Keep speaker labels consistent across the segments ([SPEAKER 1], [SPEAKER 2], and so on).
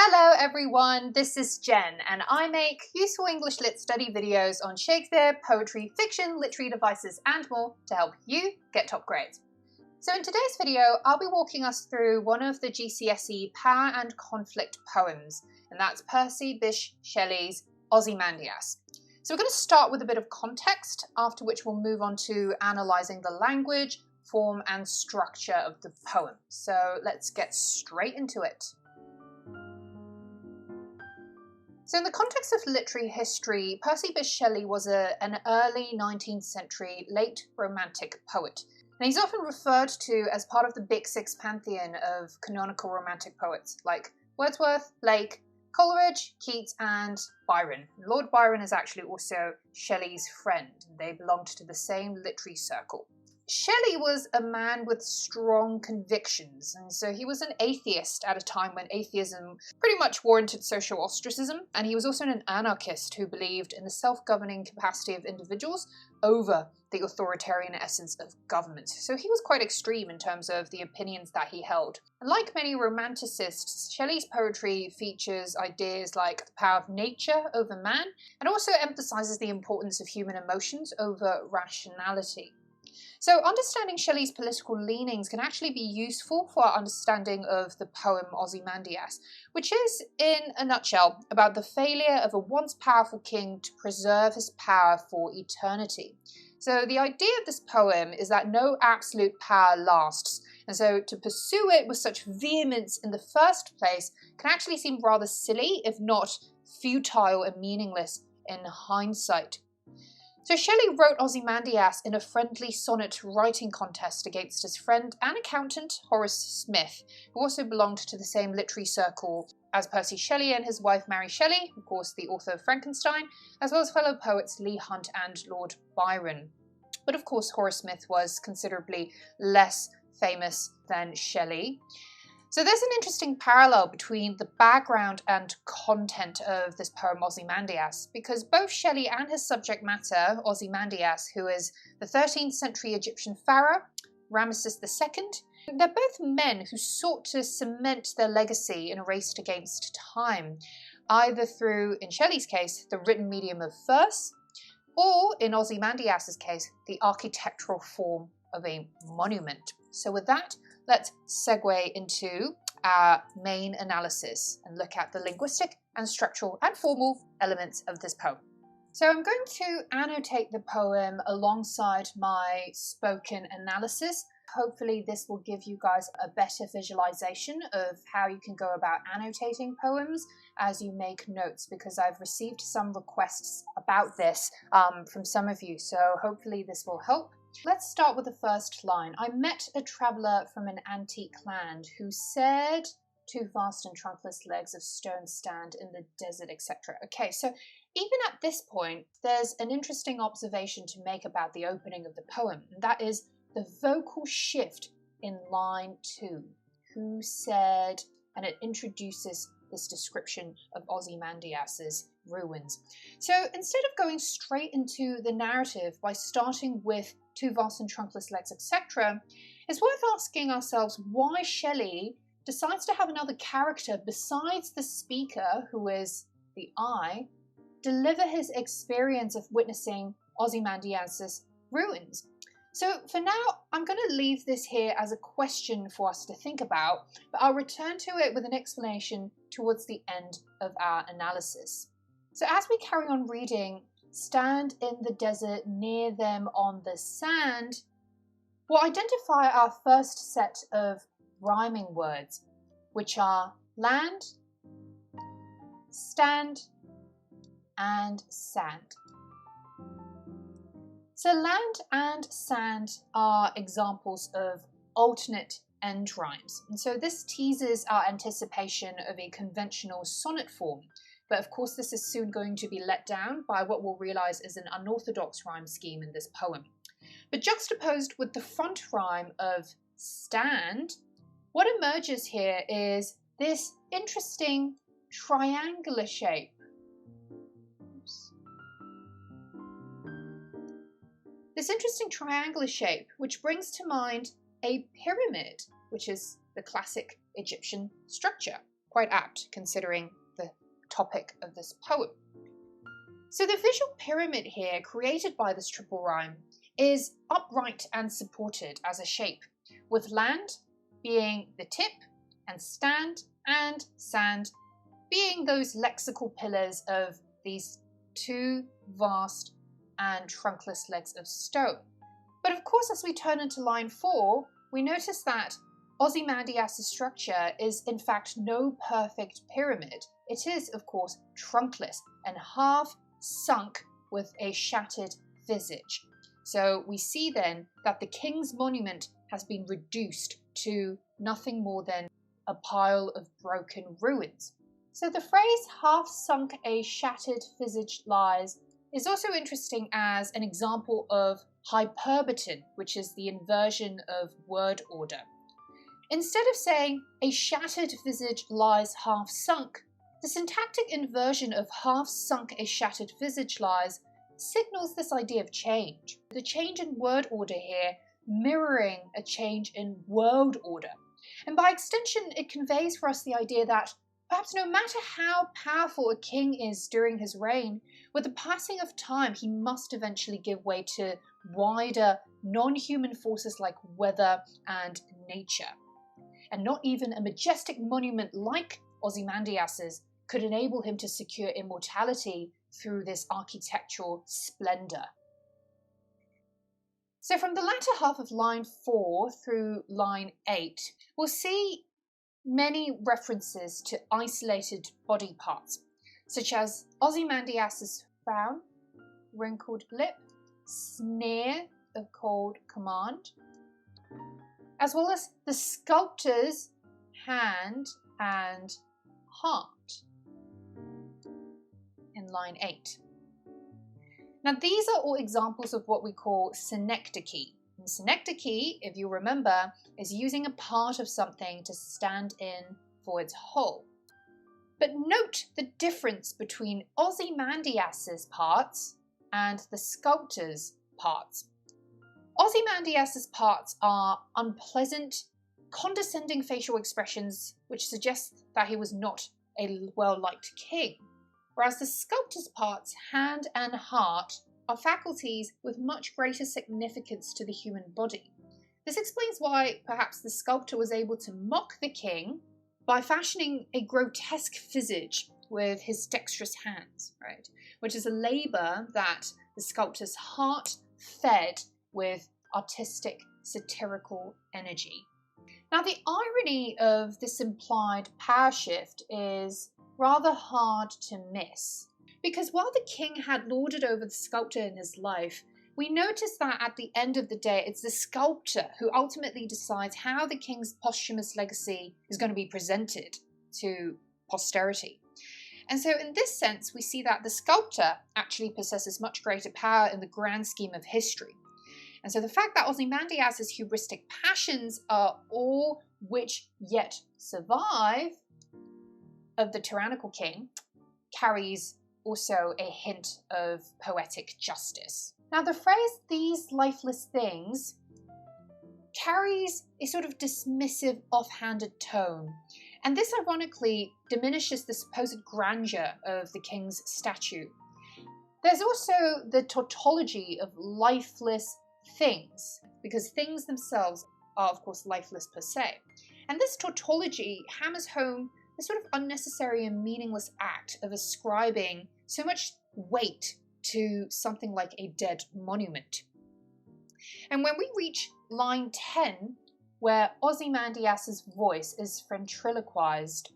[SPEAKER 1] Hello everyone, this is Jen and I make useful English Lit study videos on Shakespeare, poetry, fiction, literary devices and more to help you get top grades. So in today's video, I'll be walking us through one of the GCSE Power and Conflict poems, and that's Percy Bysshe Shelley's Ozymandias. So we're going to start with a bit of context, after which we'll move on to analysing the language, form and structure of the poem. So let's get straight into it. So in the context of literary history, Percy Bysshe Shelley was an early 19th century late Romantic poet. And he's often referred to as part of the Big Six pantheon of canonical Romantic poets like Wordsworth, Blake, Coleridge, Keats and Byron. Lord Byron is actually also Shelley's friend, and they belonged to the same literary circle. Shelley was a man with strong convictions, and so he was an atheist at a time when atheism pretty much warranted social ostracism, and he was also an anarchist who believed in the self-governing capacity of individuals over the authoritarian essence of government. So he was quite extreme in terms of the opinions that he held. And like many romanticists, Shelley's poetry features ideas like the power of nature over man, and also emphasises the importance of human emotions over rationality. So understanding Shelley's political leanings can actually be useful for our understanding of the poem Ozymandias, which is, in a nutshell, about the failure of a once powerful king to preserve his power for eternity. So the idea of this poem is that no absolute power lasts, and so to pursue it with such vehemence in the first place can actually seem rather silly, if not futile and meaningless in hindsight. So Shelley wrote Ozymandias in a friendly sonnet writing contest against his friend and accountant Horace Smith, who also belonged to the same literary circle as Percy Shelley and his wife Mary Shelley, of course the author of Frankenstein, as well as fellow poets Leigh Hunt and Lord Byron. But of course Horace Smith was considerably less famous than Shelley. So there's an interesting parallel between the background and content of this poem Ozymandias, because both Shelley and his subject matter, Ozymandias, who is the 13th century Egyptian pharaoh, Ramesses II, they're both men who sought to cement their legacy in a race against time, either through, in Shelley's case, the written medium of verse, or, in Ozymandias' case, the architectural form of a monument. So with that, let's segue into our main analysis and look at the linguistic and structural and formal elements of this poem. So I'm going to annotate the poem alongside my spoken analysis. Hopefully this will give you guys a better visualization of how you can go about annotating poems as you make notes, because I've received some requests about this from some of you, so hopefully this will help. Let's start with the first line. I met a traveller from an antique land who said, two vast and trunkless legs of stone stand in the desert, etc. Okay, so even at this point, there's an interesting observation to make about the opening of the poem, and that is the vocal shift in line 2. Who said, and it introduces this description of Ozymandias' ruins. So instead of going straight into the narrative by starting with two vast and trunkless legs, etc., it's worth asking ourselves why Shelley decides to have another character besides the speaker, who is the I, deliver his experience of witnessing Ozymandias' ruins. So for now, I'm going to leave this here as a question for us to think about, but I'll return to it with an explanation towards the end of our analysis. So as we carry on reading, stand in the desert near them on the sand, we'll identify our first set of rhyming words, which are land, stand, and sand. So land and sand are examples of alternate end rhymes, and so this teases our anticipation of a conventional sonnet form. But of course this is soon going to be let down by what we'll realise is an unorthodox rhyme scheme in this poem. But juxtaposed with the front rhyme of stand, what emerges here is this interesting triangular shape. This interesting triangular shape, which brings to mind a pyramid, which is the classic Egyptian structure. quite apt considering the topic of this poem. So the visual pyramid here created by this triple rhyme is upright and supported as a shape, with land being the tip and stand and sand being those lexical pillars of these two vast and trunkless legs of stone. But of course, as we turn into line 4, we notice that Ozymandias' structure is in fact no perfect pyramid. It is, of course, trunkless and half sunk with a shattered visage. So we see then that the king's monument has been reduced to nothing more than a pile of broken ruins. So the phrase half sunk a shattered visage lies is also interesting as an example of hyperbaton, which is the inversion of word order. Instead of saying a shattered visage lies half sunk, the syntactic inversion of half sunk a shattered visage lies signals this idea of change. The change in word order here mirroring a change in world order. And by extension, it conveys for us the idea that perhaps no matter how powerful a king is during his reign, with the passing of time, he must eventually give way to wider, non-human forces like weather and nature. And not even a majestic monument like Ozymandias's could enable him to secure immortality through this architectural splendor. So from the latter half of line 4 through line 8, we'll see many references to isolated body parts, such as Ozymandias' frown, wrinkled lip, sneer of cold command, as well as the sculptor's hand and heart in line 8. Now these are all examples of what we call synecdoche. And synecdoche, if you remember, is using a part of something to stand in for its whole. But note the difference between Ozymandias' parts and the sculptor's parts. Ozymandias' parts are unpleasant, condescending facial expressions which suggest that he was not a well-liked king, whereas the sculptor's parts, hand and heart, are faculties with much greater significance to the human body. This explains why perhaps the sculptor was able to mock the king by fashioning a grotesque visage with his dexterous hands, right? Which is a labour that the sculptor's heart fed with artistic, satirical energy. Now, the irony of this implied power shift is rather hard to miss, because while the king had lorded over the sculptor in his life, we notice that at the end of the day, it's the sculptor who ultimately decides how the king's posthumous legacy is going to be presented to posterity. And so in this sense, we see that the sculptor actually possesses much greater power in the grand scheme of history. And so the fact that Ozymandias' hubristic passions are all which yet survive of the tyrannical king carries also a hint of poetic justice. Now the phrase "these lifeless things" carries a sort of dismissive, offhanded tone, and this ironically diminishes the supposed grandeur of the king's statue. There's also the tautology of lifeless things, because things themselves are of course lifeless per se. And this tautology hammers home the sort of unnecessary and meaningless act of ascribing so much weight to something like a dead monument. And when we reach line 10, where Ozymandias' voice is ventriloquized,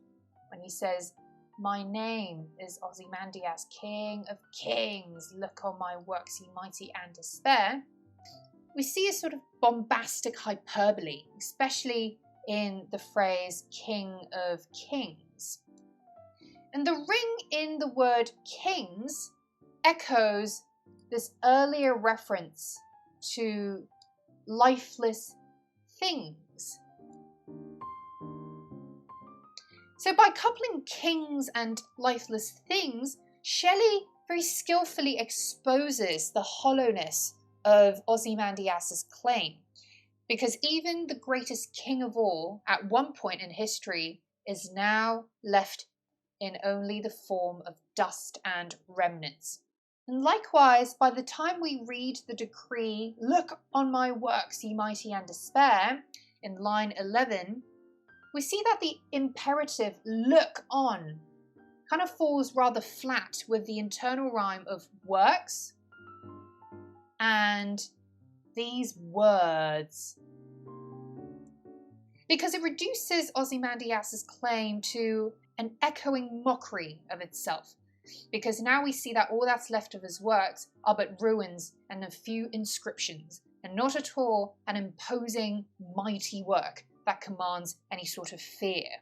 [SPEAKER 1] when he says, "My name is Ozymandias, King of Kings, look on my works, ye mighty, and despair," we see a sort of bombastic hyperbole, especially in the phrase "King of Kings." And the ring in the word kings echoes this earlier reference to lifeless things. So by coupling kings and lifeless things, Shelley very skillfully exposes the hollowness of Ozymandias' claim, because even the greatest king of all, at one point in history, is now left in only the form of dust and remnants. And likewise, by the time we read the decree, "Look on my works, ye mighty, and despair," in line 11, we see that the imperative "look on" kind of falls rather flat with the internal rhyme of works and these words, because it reduces Ozymandias' claim to an echoing mockery of itself, because now we see that all that's left of his works are but ruins and a few inscriptions, and not at all an imposing, mighty work that commands any sort of fear.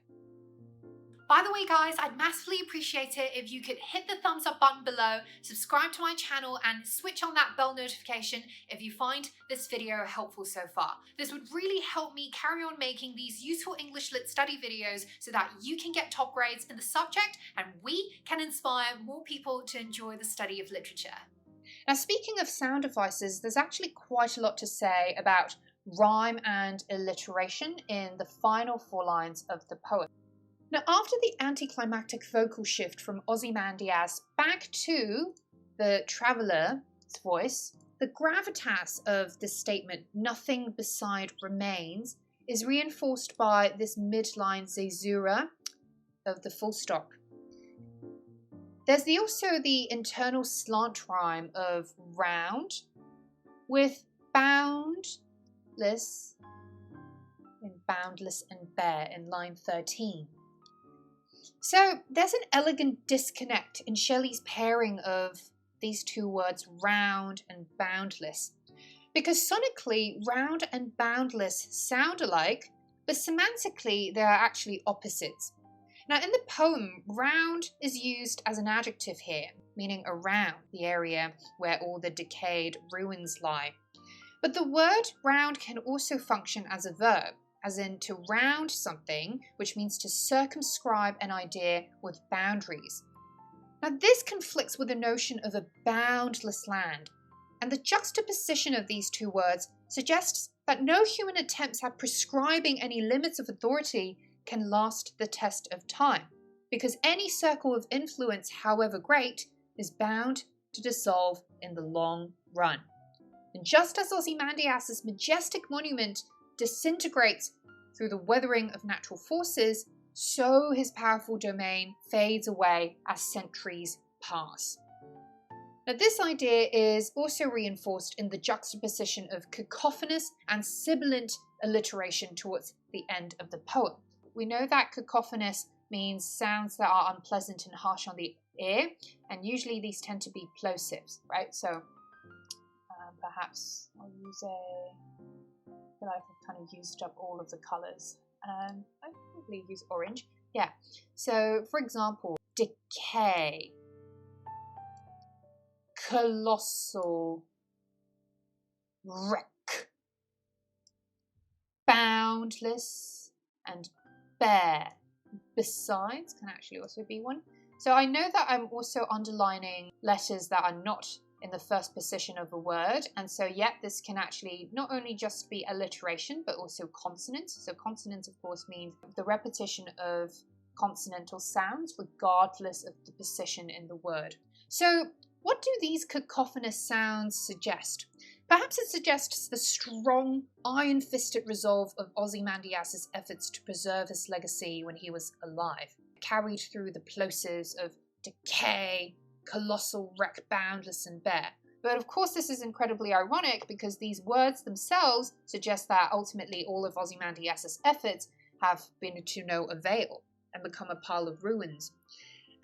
[SPEAKER 2] By the way guys, I'd massively appreciate it if you could hit the thumbs up button below, subscribe to my channel and switch on that bell notification if you find this video helpful so far. This would really help me carry on making these useful English Lit study videos so that you can get top grades in the subject and we can inspire more people to enjoy the study of literature.
[SPEAKER 1] Now, speaking of sound devices, there's actually quite a lot to say about rhyme and alliteration in the final 4 lines of the poem. Now, after the anticlimactic vocal shift from Ozymandias back to the traveller's voice, the gravitas of this statement, "nothing beside remains," is reinforced by this midline caesura of the full stop. There's also the internal slant rhyme of round with boundless and bare in line 13. So there's an elegant disconnect in Shelley's pairing of these 2 words, round and boundless, because sonically round and boundless sound alike, but semantically they are actually opposites. Now in the poem, round is used as an adjective here, meaning around the area where all the decayed ruins lie. But the word round can also function as a verb, as in to round something, which means to circumscribe an idea with boundaries. Now this conflicts with the notion of a boundless land, and the juxtaposition of these 2 words suggests that no human attempts at prescribing any limits of authority can last the test of time, because any circle of influence, however great, is bound to dissolve in the long run. And just as Ozymandias' majestic monument disintegrates through the weathering of natural forces, so his powerful domain fades away as centuries pass. Now this idea is also reinforced in the juxtaposition of cacophonous and sibilant alliteration towards the end of the poem. We know that cacophonous means sounds that are unpleasant and harsh on the ear, and usually these tend to be plosives, right? So perhaps I'll use I feel like I've kind of used up all of the colours. I'd probably use orange. Yeah. So, for example, decay, colossal, wreck, boundless, and bare. Besides can actually also be one. So I know that I'm also underlining letters that are not in the first position of a word, and so this can actually not only just be alliteration but also consonants. So consonants of course means the repetition of consonantal sounds regardless of the position in the word. So what do these cacophonous sounds suggest? Perhaps it suggests the strong, iron-fisted resolve of Ozymandias' efforts to preserve his legacy when he was alive, carried through the plosives of decay, colossal, wreck, boundless, and bare. But of course this is incredibly ironic because these words themselves suggest that ultimately all of Ozymandias' efforts have been to no avail and become a pile of ruins.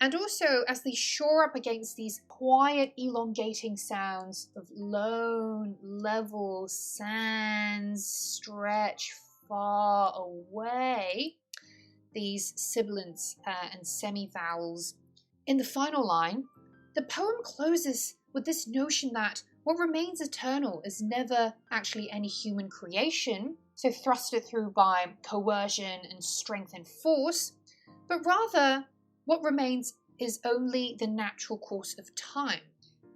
[SPEAKER 1] And also, as they shore up against these quiet, elongating sounds of lone, level, sands stretch far away, these sibilants and semivowels. In the final line, the poem closes with this notion that what remains eternal is never actually any human creation, so thrusted through by coercion and strength and force, but rather what remains is only the natural course of time.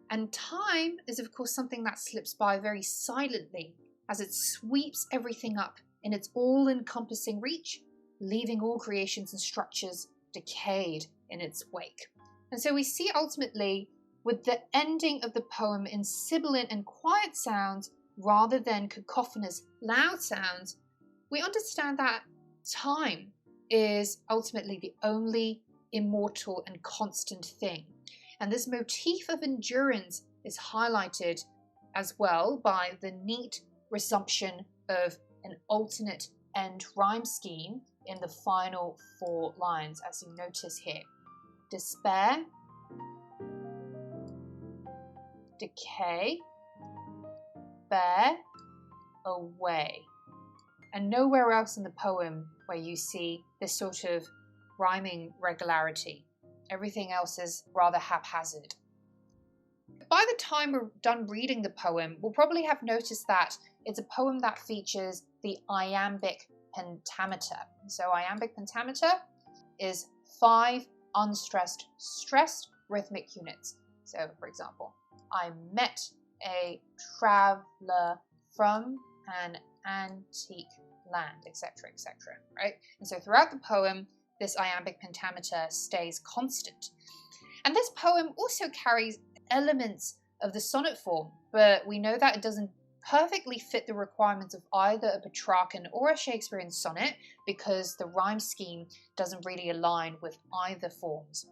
[SPEAKER 1] And time is of course something that slips by very silently as it sweeps everything up in its all-encompassing reach leaving all creations and structures decayed in its wake. And so we see ultimately with the ending of the poem in sibilant and quiet sounds rather than cacophonous loud sounds, we understand that time is ultimately the only immortal and constant thing. And this motif of endurance is highlighted as well by the neat resumption of an alternate end rhyme scheme in the final 4 lines, as you notice here. Despair, decay, bear, away. And nowhere else in the poem where you see this sort of rhyming regularity. Everything else is rather haphazard. By the time we're done reading the poem, we'll probably have noticed that it's a poem that features the iambic pentameter. So iambic pentameter is 5 unstressed, stressed rhythmic units. So for example, I met a traveller from an antique land, etc., etc., right? And so throughout the poem, this iambic pentameter stays constant. And this poem also carries elements of the sonnet form, but we know that it doesn't perfectly fit the requirements of either a Petrarchan or a Shakespearean sonnet because the rhyme scheme doesn't really align with either forms.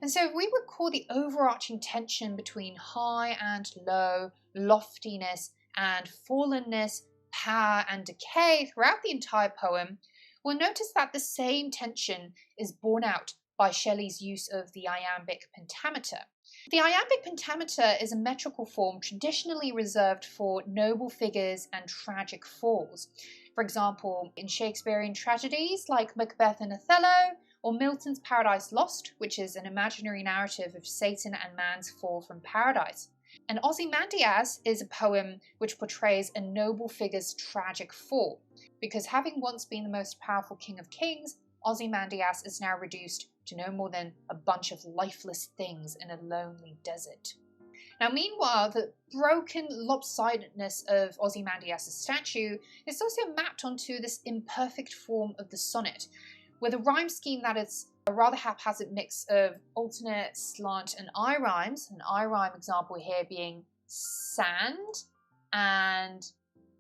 [SPEAKER 1] And so if we recall the overarching tension between high and low, loftiness and fallenness, power and decay throughout the entire poem, we'll notice that the same tension is borne out by Shelley's use of the iambic pentameter. The iambic pentameter is a metrical form traditionally reserved for noble figures and tragic falls. For example, in Shakespearean tragedies like Macbeth and Othello, or Milton's Paradise Lost, which is an imaginary narrative of Satan and man's fall from paradise. And Ozymandias is a poem which portrays a noble figure's tragic fall, because having once been the most powerful king of kings, Ozymandias is now reduced to no more than a bunch of lifeless things in a lonely desert. Now meanwhile, the broken lopsidedness of Ozymandias' statue is also mapped onto this imperfect form of the sonnet, with a rhyme scheme that is a rather haphazard mix of alternate, slant, and I rhymes. An I rhyme example here being sand and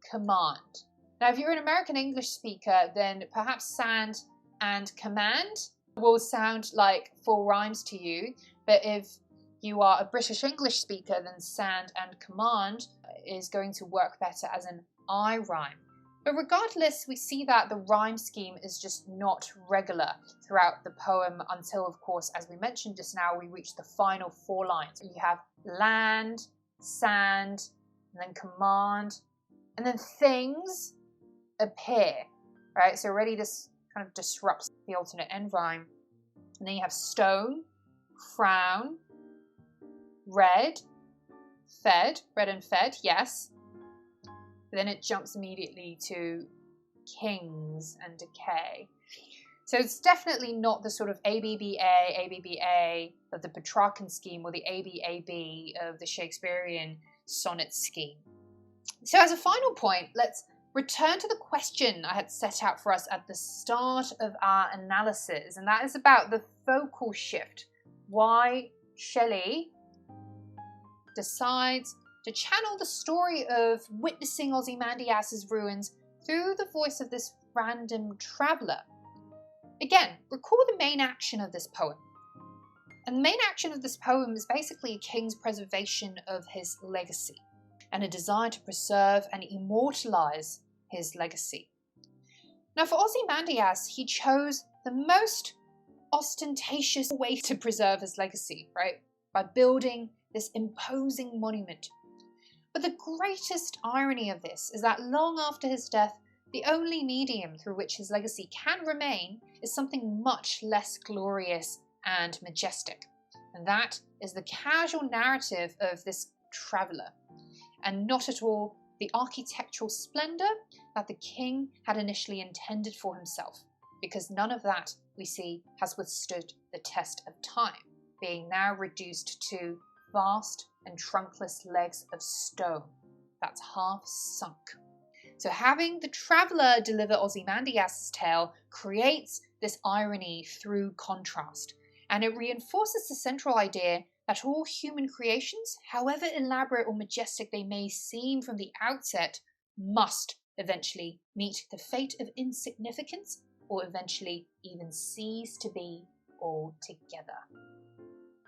[SPEAKER 1] command. Now, if you're an American English speaker, then perhaps sand and command will sound like full rhymes to you. But if you are a British English speaker, then sand and command is going to work better as an I rhyme. But regardless, we see that the rhyme scheme is just not regular throughout the poem until, of course, as we mentioned just now, we reach the final 4 lines. You have land, sand, and then command, and then things appear, right? So already this kind of disrupts the alternate end rhyme. And then you have stone, frown, red and fed, yes. But then it jumps immediately to kings and decay. So it's definitely not the sort of ABBA of the Petrarchan scheme or the ABAB of the Shakespearean sonnet scheme. So as a final point, let's return to the question I had set out for us at the start of our analysis, and that is about the focal shift. Why Shelley decides to channel the story of witnessing Ozymandias' ruins through the voice of this random traveller. Again, recall the main action of this poem. And the main action of this poem is basically a king's preservation of his legacy and a desire to preserve and immortalise his legacy. Now for Ozymandias, he chose the most ostentatious way to preserve his legacy, right? By building this imposing monument. But the greatest irony of this is that long after his death, the only medium through which his legacy can remain is something much less glorious and majestic. And that is the casual narrative of this traveller, and not at all the architectural splendour that the king had initially intended for himself, because none of that, we see, has withstood the test of time, being now reduced to vast and trunkless legs of stone that's half sunk. So having the traveller deliver Ozymandias' tale creates this irony through contrast, and it reinforces the central idea that all human creations, however elaborate or majestic they may seem from the outset, must eventually meet the fate of insignificance or eventually even cease to be altogether.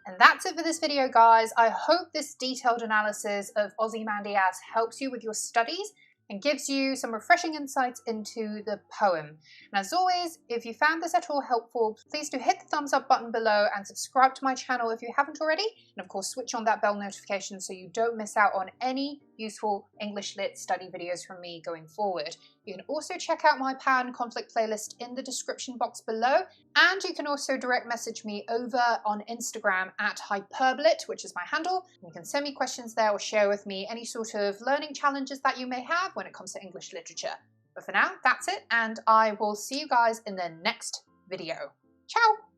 [SPEAKER 1] And that's it for this video, guys. I hope this detailed analysis of Ozymandias helps you with your studies and gives you some refreshing insights into the poem. And as always, if you found this at all helpful, please do hit the thumbs up button below and subscribe to my channel if you haven't already. And of course, switch on that bell notification so you don't miss out on any useful English Lit study videos from me going forward. You can also check out my Power and Conflict playlist in the description box below. And you can also direct message me over on Instagram at Hyperbolit, which is my handle. You can send me questions there or share with me any sort of learning challenges that you may have when it comes to English literature. But for now, that's it, and I will see you guys in the next video. Ciao!